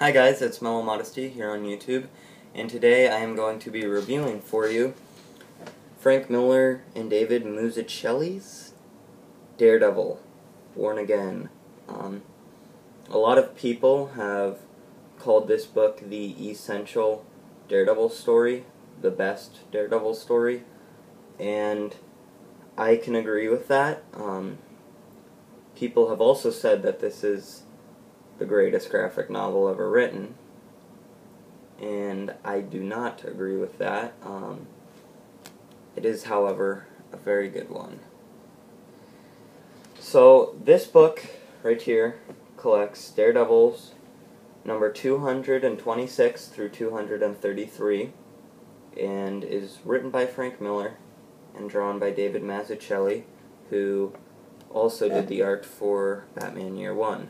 Hi guys, it's Mellow Modesty here on YouTube, and today I am going to be reviewing for you Frank Miller and David Mazzucchelli's Daredevil, Born Again. A lot of people have called this book the essential Daredevil story, the best Daredevil story, and I can agree with that. People have also said that this is the greatest graphic novel ever written, and I do not agree with that. It is, however, a very good one. So this book right here collects Daredevils number 226 through 233 and is written by Frank Miller and drawn by David Mazzuchelli, who also did the art for Batman Year One.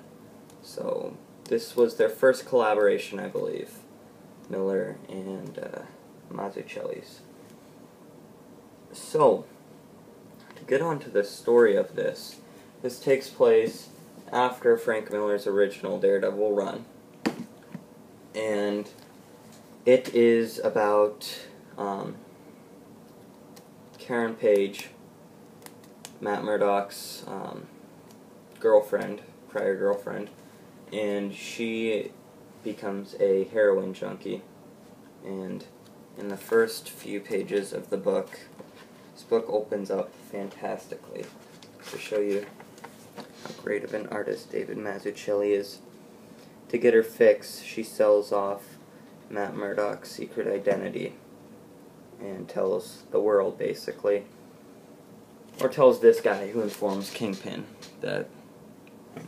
So this was their first collaboration, I believe, Miller and Mazzucchelli's. So, to get on to the story of this takes place after Frank Miller's original Daredevil run. And it is about Karen Page, Matt Murdock's prior girlfriend, and she becomes a heroin junkie. And in the first few pages of the book, this book opens up fantastically to show you how great of an artist David Mazzucchelli is. To get her fix, she sells off Matt Murdock's secret identity and tells the world, basically, or tells this guy who informs Kingpin that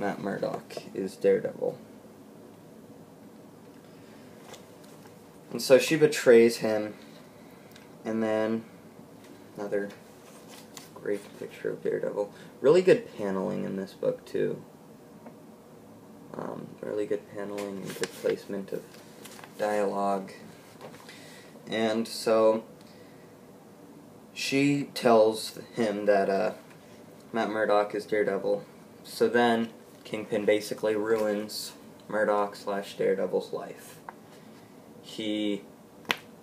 Matt Murdock is Daredevil. And so she betrays him, and then another great picture of Daredevil. Really good paneling in this book, too. Really good paneling and good placement of dialogue. And so she tells him that Matt Murdock is Daredevil. So then Kingpin basically ruins Murdock/Daredevil's life. He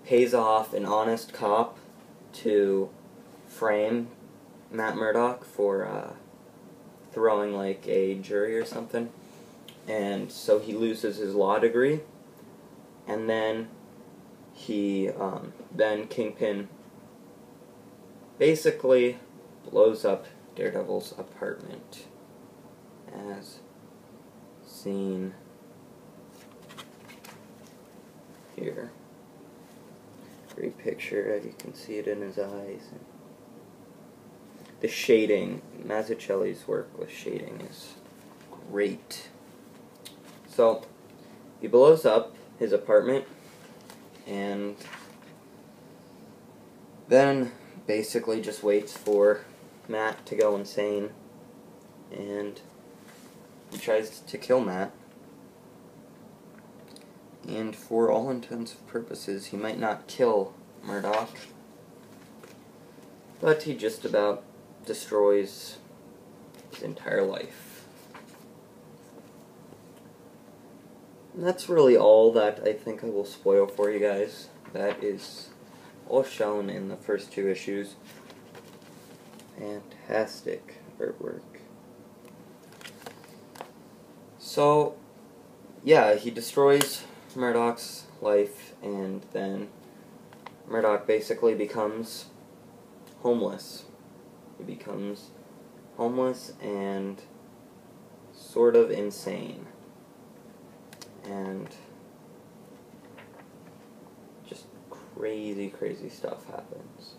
pays off an honest cop to frame Matt Murdock for throwing like a jury or something, and so he loses his law degree, and then then Kingpin basically blows up Daredevil's apartment, as seen here. Great picture, you can see it in his eyes. The shading, Mazzucchelli's work with shading is great. So, he blows up his apartment, and then basically just waits for Matt to go insane, and he tries to kill Matt. And for all intents and purposes, he might not kill Murdock, but he just about destroys his entire life. And that's really all that I think I will spoil for you guys. That is all shown in the first two issues. Fantastic artwork. So, yeah, he destroys Murdock's life, and then Murdock basically becomes homeless. He becomes homeless and sort of insane. And just crazy, crazy stuff happens.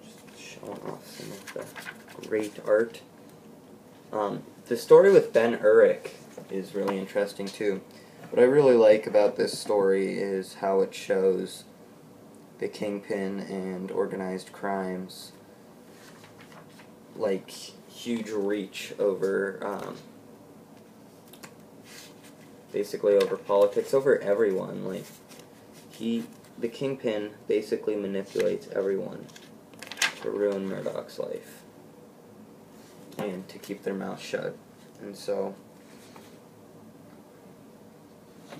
Just showing off some of the great art. The story with Ben Urich is really interesting too. What I really like about this story is how it shows the Kingpin and organized crimes, like, huge reach over, basically over politics, over everyone. Like, the Kingpin basically manipulates everyone to ruin Murdock's life. and to keep their mouth shut. And so,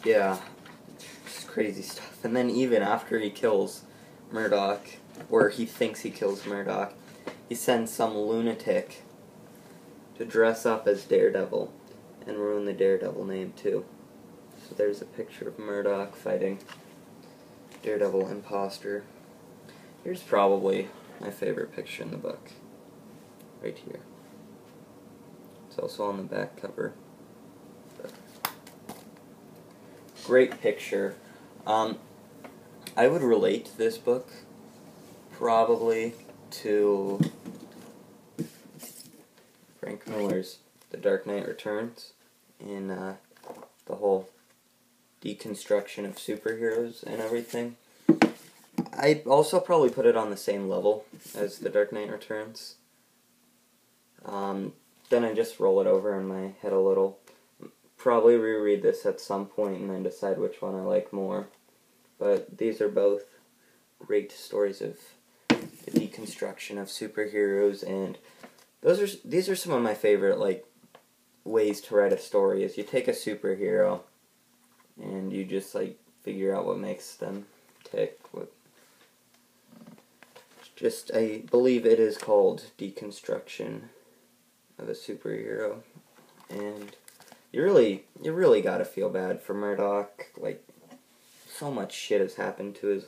yeah, just crazy stuff. And then even after he kills Murdoch, or he thinks he kills Murdoch, he sends some lunatic to dress up as Daredevil and ruin the Daredevil name too. So there's a picture of Murdoch fighting Daredevil imposter. Here's probably my favorite picture in the book. Right here. It's also on the back cover. But great picture. I would relate this book probably to Frank Miller's The Dark Knight Returns, in the whole deconstruction of superheroes and everything. I'd also probably put it on the same level as The Dark Knight Returns. Then I just roll it over in my head a little. Probably reread this at some point and then decide which one I like more. But these are both great stories of the deconstruction of superheroes, and these are some of my favorite ways to write a story. Is you take a superhero and you just figure out what makes them tick. I believe it is called deconstruction of a superhero, and you really gotta feel bad for Murdoch. So much shit has happened to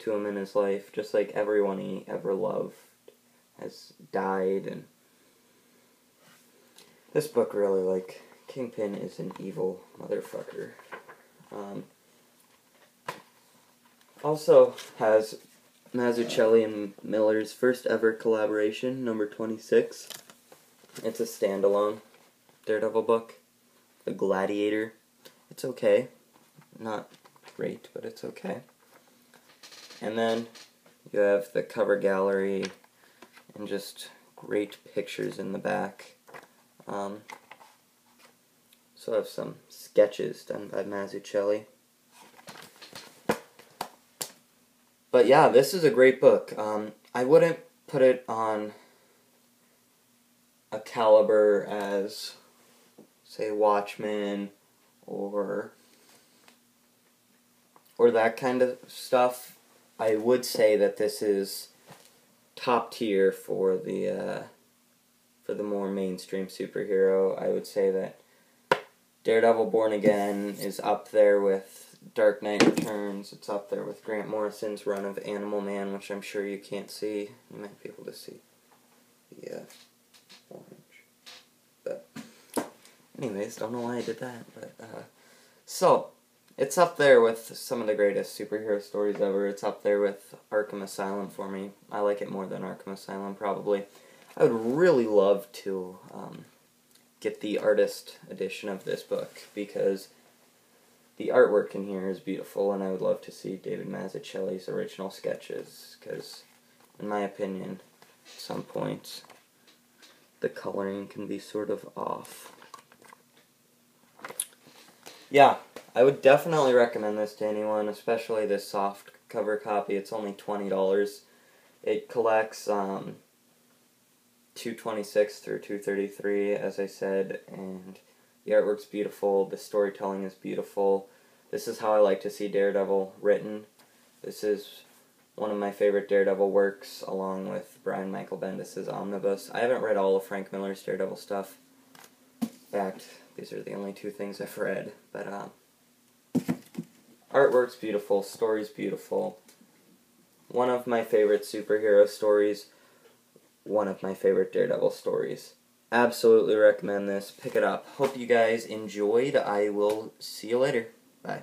him in his life. Just everyone he ever loved has died, and this book really, Kingpin is an evil motherfucker. Also has Mazzuchelli and Miller's first ever collaboration, number 26. It's a standalone Daredevil book. The Gladiator. It's okay. Not great, but it's okay. And then you have the cover gallery and just great pictures in the back. So I have some sketches done by Mazzuchelli. But yeah, this is a great book. I wouldn't put it on a caliber as, say, Watchmen or that kind of stuff. I would say that this is top tier for the more mainstream superhero. I would say that Daredevil Born Again is up there with Dark Knight Returns. It's up there with Grant Morrison's run of Animal Man, which I'm sure you can't see. You might be able to see the orange. But anyways, don't know why I did that. But so it's up there with some of the greatest superhero stories ever. It's up there with Arkham Asylum for me. I like it more than Arkham Asylum, probably. I would really love to get the artist edition of this book, because the artwork in here is beautiful, and I would love to see David Mazzucchelli's original sketches, because, in my opinion, at some points, the coloring can be sort of off. Yeah, I would definitely recommend this to anyone, especially this soft cover copy. It's only $20. It collects 226 through 233, as I said, and the artwork's beautiful, the storytelling is beautiful. This is how I like to see Daredevil written. This is one of my favorite Daredevil works, along with Brian Michael Bendis' Omnibus. I haven't read all of Frank Miller's Daredevil stuff. In fact, these are the only two things I've read. But artwork's beautiful, story's beautiful. One of my favorite superhero stories. One of my favorite Daredevil stories. Absolutely recommend this. Pick it up. Hope you guys enjoyed. I will see you later. Bye.